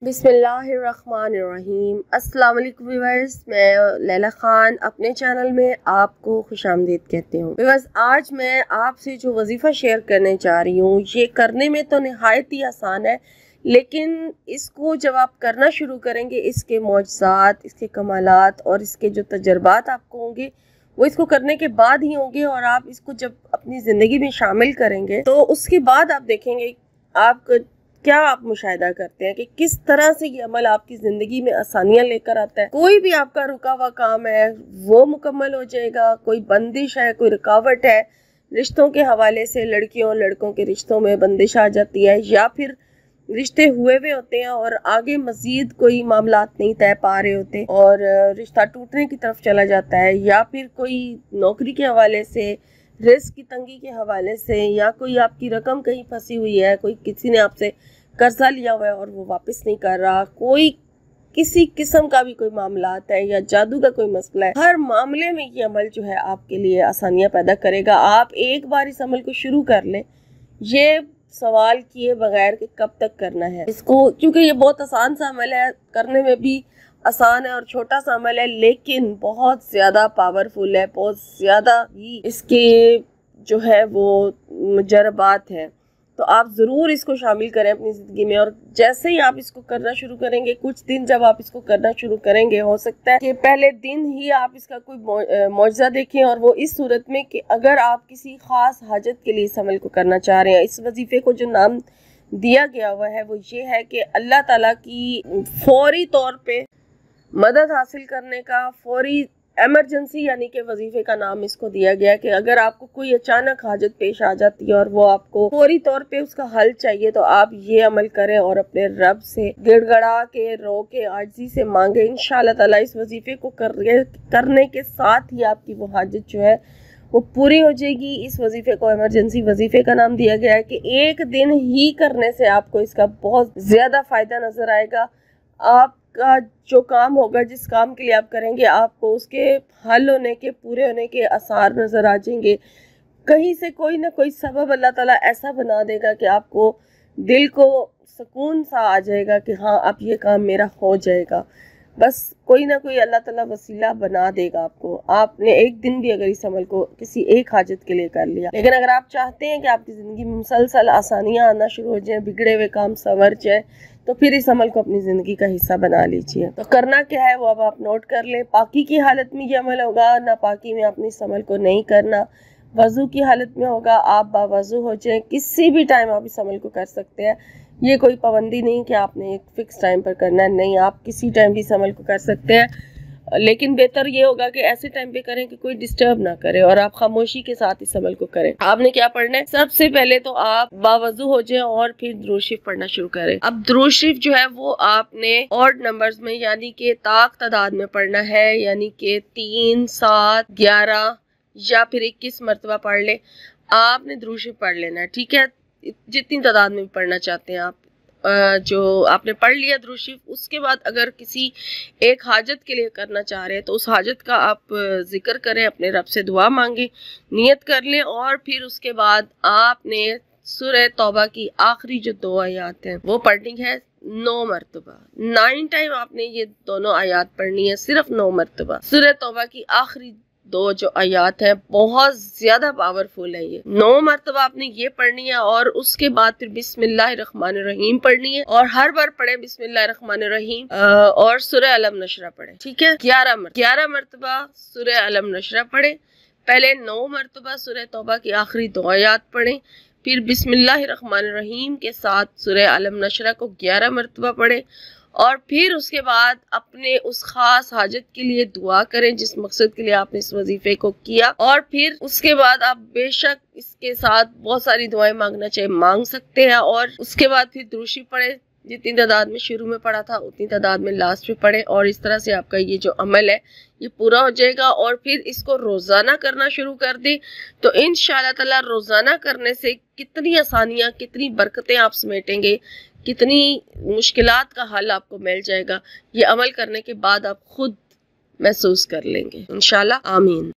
बिस्मिल्लाहिर्रहमानिर्रहीम। अस्सलाम वालेकुम व्यूअर्स, मैं लैला ख़ान अपने चैनल में आपको खुशामदीद कहती हूँ। व्यूअर्स, आज मैं आपसे जो वजीफ़ा शेयर करने जा रही हूँ, ये करने में तो नहायत ही आसान है, लेकिन इसको जब आप करना शुरू करेंगे, इसके मौजज़ात, इसके कमालात और इसके जो तजर्बात आपको होंगे वो इसको करने के बाद ही होंगे। और आप इसको जब अपनी ज़िंदगी में शामिल करेंगे तो उसके बाद आप देखेंगे आप क्या आप मुशाहिदा करते हैं कि किस तरह से ये अमल आपकी ज़िंदगी में आसानियाँ लेकर आता है। कोई भी आपका रुका हुआ काम है वो मुकम्मल हो जाएगा। कोई बंदिश है, कोई रुकावट है, रिश्तों के हवाले से लड़कियों लड़कों के रिश्तों में बंदिश आ जाती है, या फिर रिश्ते हुए हुए होते हैं और आगे मजीद कोई मामलात नहीं तय पा रहे होते और रिश्ता टूटने की तरफ चला जाता है, या फिर कोई नौकरी के हवाले से, रिस्क की तंगी के हवाले से, या कोई आपकी रकम कहीं फंसी हुई है, कोई किसी ने आपसे कर्जा लिया हुआ है और वो वापस नहीं कर रहा, कोई किसी किस्म का भी कोई मामलात है या जादू का कोई मसला है, हर मामले में ये अमल जो है आपके लिए आसानियां पैदा करेगा। आप एक बार इस अमल को शुरू कर लें, ये सवाल किए बगैर कि कब तक करना है इसको, क्योंकि ये बहुत आसान सा अमल है, करने में भी आसान है और छोटा सा अमल है, लेकिन बहुत ज़्यादा पावरफुल है, बहुत ज़्यादा ही इसके जो है वो मुजरबात हैं। तो आप ज़रूर इसको शामिल करें अपनी ज़िंदगी में। और जैसे ही आप इसको करना शुरू करेंगे, कुछ दिन जब आप इसको करना शुरू करेंगे, हो सकता है कि पहले दिन ही आप इसका कोई मौजज़ा देखें, और वो इस सूरत में कि अगर आप किसी ख़ास हाजत के लिए इस अमल को करना चाह रहे हैं। इस वजीफ़े को जो नाम दिया गया हुआ है वो ये है कि अल्लाह ताला की फौरी तौर पे मदद हासिल करने का, फौरी एमरजेंसी यानी कि वजीफे का नाम इसको दिया गया कि अगर आपको कोई अचानक हाजत पेश आ जाती है और वो आपको फौरी तौर पे उसका हल चाहिए, तो आप ये अमल करें और अपने रब से गिड़गड़ा के, रो के, आजिज़ी से मांगे। इंशाअल्लाह ताला इस वजीफे को करने के साथ ही आपकी वो हाजत जो है वो पूरी हो जाएगी। इस वजीफे को इमरजेंसी वजीफे का नाम दिया गया है कि एक दिन ही करने से आपको इसका बहुत ज़्यादा फ़ायदा नज़र आएगा। आपका जो काम होगा, जिस काम के लिए आप करेंगे, आपको उसके हल होने के, पूरे होने के आसार नज़र आ जाएंगे। कहीं से कोई ना कोई सबब अल्लाह ताला ऐसा बना देगा कि आपको दिल को सुकून सा आ जाएगा कि हाँ अब ये काम मेरा हो जाएगा। बस कोई ना कोई अल्लाह ताला वसीला बना देगा आपको। आपने एक दिन भी अगर इस अमल को किसी एक हाजत के लिए कर लिया, लेकिन अगर आप चाहते हैं कि आपकी ज़िंदगी में मुसलसल आसानियाँ आना शुरू हो जाएं, बिगड़े हुए काम संवर जाए, तो फिर इस अमल को अपनी ज़िंदगी का हिस्सा बना लीजिए। तो करना क्या है वो अब आप नोट कर लें। पाकी की हालत में ये अमल होगा, ना पाकी में आपने इस अमल को नहीं करना। वज़ू की हालत में होगा, आप बावज़ू हो जाएं, किसी भी टाइम आप इस अमल को कर सकते हैं। ये कोई पाबंदी नहीं कि आपने एक फ़िक्स टाइम पर करना है, नहीं, आप किसी टाइम भी इस अमल को कर सकते हैं। लेकिन बेहतर ये होगा कि ऐसे टाइम पे करें कि कोई डिस्टर्ब ना करे और आप खामोशी के साथ इस अमल को करें। आपने क्या पढ़ना है, सबसे पहले तो आप बावज़ू हो जाएं और फिर दुरूद शरीफ पढ़ना शुरू करें। अब दुरूद शरीफ जो है वो आपने ऑड नंबर्स में यानी कि ताक तादाद में पढ़ना है, यानी कि 3, 7, 11 या फिर 21 मरतबा पढ़ ले। आपने दुरूद शरीफ पढ़ लेना है, ठीक है, जितनी तादाद में पढ़ना चाहते हैं आप। जो आपने पढ़ लिया दुरूद शरीफ, उसके बाद अगर किसी एक हाजत के लिए करना चाह रहे हैं तो उस हाजत का आप जिक्र करें, अपने रब से दुआ मांगे, नियत कर लें, और फिर उसके बाद आपने सूरह तौबा की आखिरी जो 2 आयत हैं वो पढ़नी है 9 मरतबा। 9 टाइम आपने ये दोनों आयत पढ़नी है, सिर्फ 9 मरतबा। सूरह तौबा की आखिरी 2 जो आयात है बहुत ज्यादा पावरफुल है, ये 9 मरतबा आपने ये पढ़नी है, और उसके बाद फिर बिस्मिल्लाहिर्रहमानिर्रहीम पढ़नी है, और हर बार पढ़े बिस्मिल्लाहिर्रहमानिर्रहीम और सूरह अलम नशरा पढ़े, ठीक है। 11 मरतबा सूरह अलम नशरा पढ़े, पहले 9 मरतबा सूरह तौबा की आखिरी 2 आयात पढ़े, फिर बिस्मिल्लाहिर्रहमानिर्रहीम के साथ सूरह अलम नशरा को 11 मरतबा पढ़े, और फिर उसके बाद अपने उस खास हाजत के लिए दुआ करें जिस मकसद के लिए आपने इस वजीफे को किया। और फिर उसके बाद आप बेशक इसके साथ बहुत सारी दुआएं मांगना चाहिए, मांग सकते हैं, और उसके बाद फिर दुरूद शरीफ पढ़े, जितनी तादाद में शुरू में पढ़ा था उतनी तादाद में लास्ट में पढ़े, और इस तरह से आपका ये जो अमल है ये पूरा हो जाएगा। और फिर इसको रोज़ाना करना शुरू कर दें, तो इंशाअल्लाह ताला रोज़ाना करने से कितनी आसानियाँ, कितनी बरकतें आप समेटेंगे, कितनी मुश्किलात का हल आपको मिल जाएगा, ये अमल करने के बाद आप खुद महसूस कर लेंगे इंशाअल्लाह। आमीन।